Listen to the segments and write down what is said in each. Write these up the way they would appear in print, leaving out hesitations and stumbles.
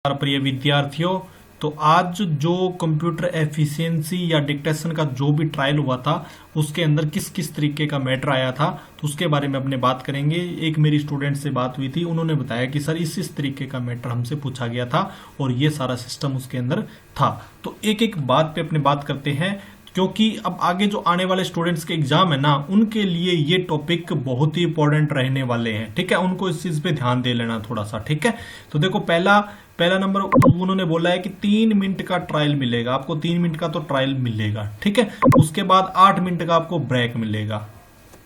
प्रिय विद्यार्थियों, तो आज जो कंप्यूटर एफिशिएंसी या डिक्टेशन का जो भी ट्रायल हुआ था उसके अंदर किस किस तरीके का मैटर आया था तो उसके बारे में अपने बात करेंगे। एक मेरी स्टूडेंट से बात हुई थी, उन्होंने बताया कि सर इस तरीके का मैटर हमसे पूछा गया था और ये सारा सिस्टम उसके अंदर था। तो एक एक बात पे अपने बात करते हैं, क्योंकि अब आगे जो आने वाले स्टूडेंट्स के एग्जाम है ना, उनके लिए ये टॉपिक बहुत ही इंपॉर्टेंट रहने वाले हैं। ठीक है, उनको इस चीज पे ध्यान दे लेना थोड़ा सा। ठीक है, तो देखो पहला नंबर उन्होंने बोला है कि 3 मिनट का ट्रायल मिलेगा आपको, 3 मिनट का तो ट्रायल मिलेगा। ठीक है, उसके बाद 8 मिनट का आपको ब्रेक मिलेगा।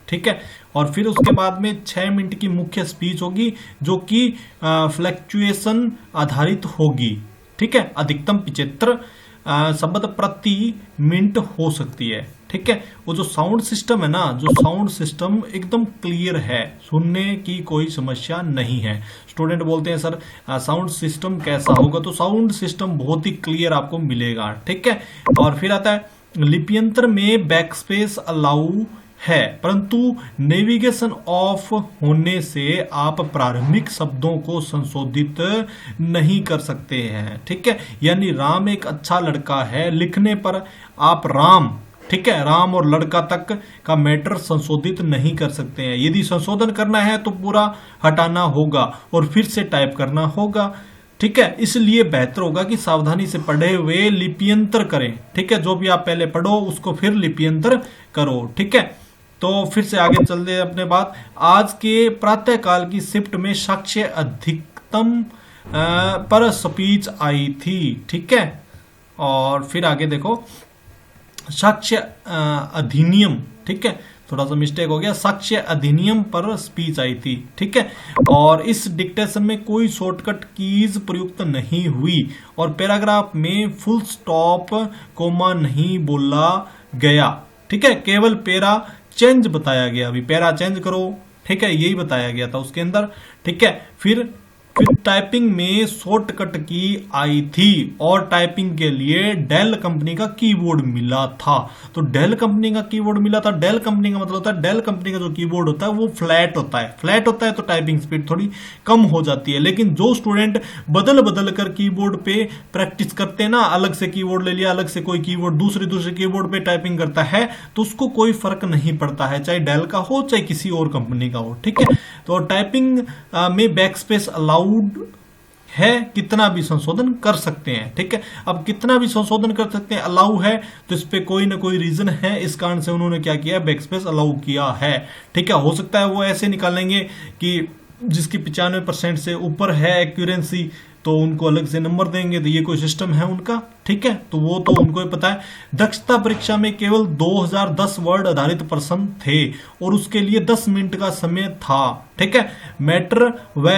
ठीक है, और फिर उसके बाद में 6 मिनट की मुख्य स्पीच होगी जो कि फ्लक्चुएशन आधारित होगी। ठीक है, अधिकतम 75 शब्द प्रति मिनट हो सकती है। ठीक है, वो जो साउंड सिस्टम है ना, जो साउंड सिस्टम एकदम क्लियर है, सुनने की कोई समस्या नहीं है। स्टूडेंट बोलते हैं सर साउंड सिस्टम कैसा होगा, तो साउंड सिस्टम बहुत ही क्लियर आपको मिलेगा। ठीक है, और फिर आता है लिप्यंतर में बैकस्पेस अलाउ है, परंतु नेविगेशन ऑफ होने से आप प्रारंभिक शब्दों को संशोधित नहीं कर सकते हैं। ठीक है, यानी राम एक अच्छा लड़का है लिखने पर आप राम, ठीक है, राम और लड़का तक का मैटर संशोधित नहीं कर सकते हैं। यदि संशोधन करना है तो पूरा हटाना होगा और फिर से टाइप करना होगा। ठीक है, इसलिए बेहतर होगा कि सावधानी से पढ़े हुए लिप्यंतर करें। ठीक है, जो भी आप पहले पढ़ो उसको फिर लिप्यंतर करो। ठीक है, तो फिर से आगे चलते हैं अपने बात। आज के प्रातःकाल की शिफ्ट में साक्ष्य अधिकतम पर स्पीच आई थी। ठीक है, और फिर आगे देखो साक्ष्य अधिनियम, ठीक है, थोड़ा सा मिस्टेक हो गया, साक्ष्य अधिनियम पर स्पीच आई थी। ठीक है, और इस डिक्टेशन में कोई शॉर्टकट कीज प्रयुक्त नहीं हुई और पैराग्राफ में फुल स्टॉप कोमा नहीं बोला गया। ठीक है, केवल पैरा चेंज बताया गया, अभी पैरा चेंज करो। ठीक है, यही बताया गया था उसके अंदर। ठीक है, फिर टाइपिंग में शॉर्टकट की आई थी और टाइपिंग के लिए डेल कंपनी का कीबोर्ड मिला था। तो डेल कंपनी का कीबोर्ड मिला था, डेल कंपनी का मतलब होता है, डेल कंपनी का जो कीबोर्ड होता है वो फ्लैट होता है। फ्लैट होता है तो टाइपिंग स्पीड थोड़ी कम हो जाती है, लेकिन जो स्टूडेंट बदल कर कीबोर्ड पे प्रैक्टिस करते हैं ना, अलग से कीबोर्ड ले लिया, अलग से कोई कीबोर्ड दूसरे कीबोर्ड पे टाइपिंग करता है, तो उसको कोई फर्क नहीं पड़ता है, चाहे डेल का हो चाहे किसी और कंपनी का हो। ठीक है, तो टाइपिंग में बैकस्पेस अलाउड है, कितना भी संशोधन कर सकते हैं। ठीक है, अब कितना भी संशोधन कर सकते हैं, अलाउ है, तो इस पे कोई ना कोई रीजन है, इस कारण से उन्होंने क्या किया, बैकस्पेस अलाउ किया है। ठीक है, हो सकता है वो ऐसे निकालेंगे कि जिसकी 95% से ऊपर है एक्यूरेंसी तो उनको अलग से नंबर देंगे, तो ये कोई सिस्टम है उनका। ठीक है, तो वो तो उनको ही पता है। दक्षता परीक्षा में केवल 2010 वर्ड आधारित प्रश्न थे और उसके लिए 10 मिनट का समय था। ठीक है, मैटर व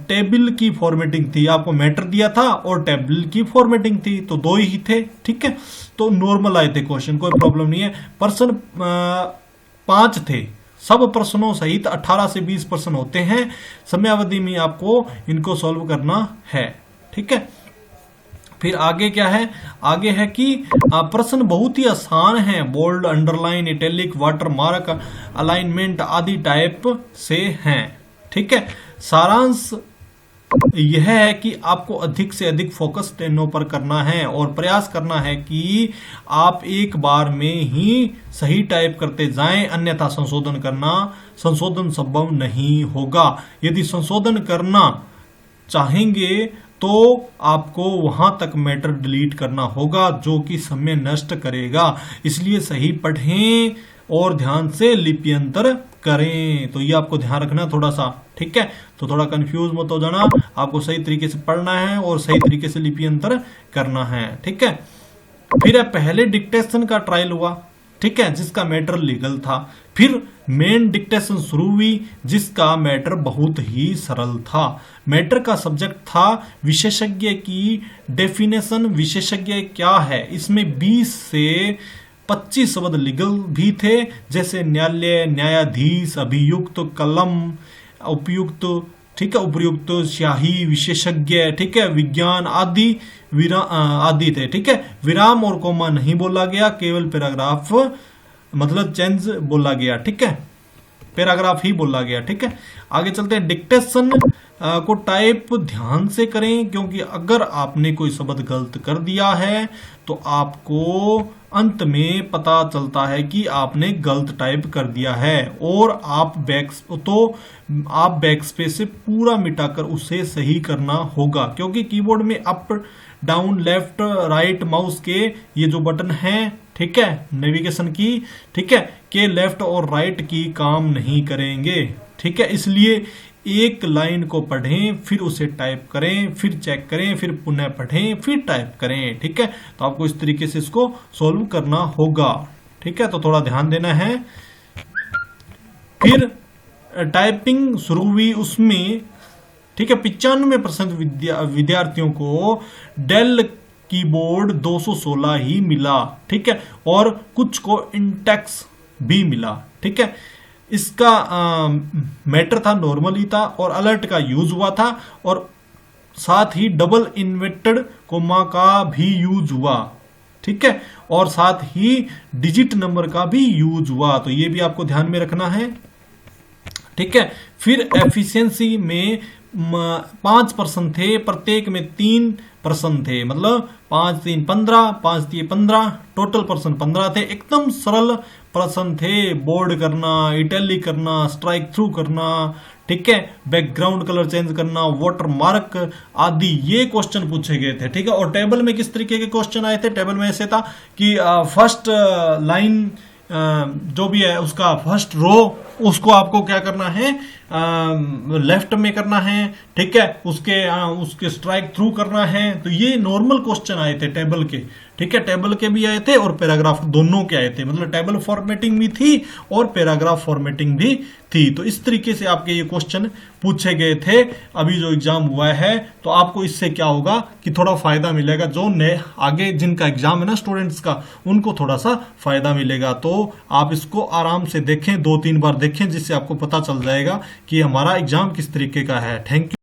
टेबल की फॉर्मेटिंग थी, आपको मैटर दिया था और टेबल की फॉर्मेटिंग थी, तो 2 ही थे। ठीक है, तो नॉर्मल आए थे क्वेश्चन, कोई प्रॉब्लम नहीं है। प्रश्न 5 थे, सब प्रश्नों सहित 18 से 20 प्रश्न होते हैं। समयावधि में आपको इनको सॉल्व करना है। ठीक है, फिर आगे क्या है, आगे है कि प्रश्न बहुत ही आसान है, bold, underline, italic, water mark, alignment आदि टाइप से हैं। ठीक है, सारांश यह है कि आपको अधिक से अधिक फोकस स्टेनो पर करना है और प्रयास करना है कि आप एक बार में ही सही टाइप करते जाएं, अन्यथा संशोधन संभव नहीं होगा। यदि संशोधन करना चाहेंगे तो आपको वहां तक मैटर डिलीट करना होगा जो कि समय नष्ट करेगा, इसलिए सही पढ़ें और ध्यान से लिप्यंतर करें। तो ये आपको ध्यान रखना थोड़ा सा। ठीक है, तो थोड़ा कंफ्यूज मत हो जाना, आपको सही तरीके से पढ़ना है और सही तरीके से लिप्यंतर करना है। ठीक है, फिर पहले डिक्टेशन का ट्रायल हुआ, ठीक है, जिसका मैटर लीगल था। फिर मेन डिक्टेशन शुरू हुई जिसका मैटर बहुत ही सरल था। मैटर का सब्जेक्ट था विशेषज्ञ की डेफिनेशन, विशेषज्ञ क्या है। इसमें 20 से 25 शब्द लीगल भी थे, जैसे न्यायालय, न्यायाधीश, अभियुक्त, कलम, उपयुक्त, ठीक है, उपयुक्त, स्याही, विशेषज्ञ, ठीक है, विज्ञान आदि आदि थे। ठीक है, विराम और कोमा नहीं बोला गया, केवल पैराग्राफ मतलब चेंज बोला गया। ठीक है, पैराग्राफ ही बोला गया। ठीक है, आगे चलते हैं। डिक्टेशन को टाइप ध्यान से करें, क्योंकि अगर आपने कोई शब्द गलत कर दिया है तो आपको अंत में पता चलता है कि आपने गलत टाइप कर दिया है, और आप बैक स्पेस से पूरा मिटाकर उसे सही करना होगा, क्योंकि कीबोर्ड में up down left right mouse के ये जो बटन हैं, ठीक है, नेविगेशन की, ठीक है, के लेफ्ट और राइट की काम नहीं करेंगे। ठीक है, इसलिए एक लाइन को पढ़ें, फिर उसे टाइप करें, फिर चेक करें, फिर पुनः पढ़ें, फिर टाइप करें। ठीक है, तो आपको इस तरीके से इसको सॉल्व करना होगा। ठीक है, तो थोड़ा ध्यान देना है। फिर टाइपिंग शुरू हुई उसमें, ठीक है, 95% विद्यार्थियों को डेल कीबोर्ड 216 ही मिला। ठीक है, और कुछ को इंटेक्स भी मिला। ठीक है, इसका मैटर था, नॉर्मली था, और अलर्ट का यूज हुआ था, और साथ ही डबल इन्वर्टेड कोमा का भी यूज हुआ। ठीक है, और साथ ही डिजिट नंबर का भी यूज हुआ, तो ये भी आपको ध्यान में रखना है। ठीक है, फिर एफिशिएंसी में 5% थे, प्रत्येक में 3% थे, मतलब 5 3 15, 5 3 15, टोटल पर्सन 15 थे। एकदम सरल प्रश्न थे, बोर्ड करना, इटैलिक करना, स्ट्राइक थ्रू करना, ठीक है, बैकग्राउंड कलर चेंज करना, वाटर मार्क आदि ये क्वेश्चन पूछे गए थे। ठीक है, और टेबल में किस तरीके के क्वेश्चन आए थे? टेबल में ऐसे था कि फर्स्ट लाइन जो भी है उसका फर्स्ट रो, उसको आपको क्या करना है, लेफ्ट में करना है। ठीक है, उसके स्ट्राइक थ्रू करना है। तो ये नॉर्मल क्वेश्चन आए थे टेबल के। ठीक है, टेबल के भी आए थे और पैराग्राफ दोनों के आए थे, मतलब टेबल फॉर्मेटिंग भी थी और पैराग्राफ फॉर्मेटिंग भी थी। तो इस तरीके से आपके ये क्वेश्चन पूछे गए थे अभी जो एग्जाम हुआ है। तो आपको इससे क्या होगा कि थोड़ा फायदा मिलेगा, जो नए आगे जिनका एग्जाम है ना स्टूडेंट्स का, उनको थोड़ा सा फायदा मिलेगा। तो आप इसको आराम से देखें, 2-3 बार देखें, जिससे आपको पता चल जाएगा कि हमारा एग्जाम किस तरीके का है। Thank you.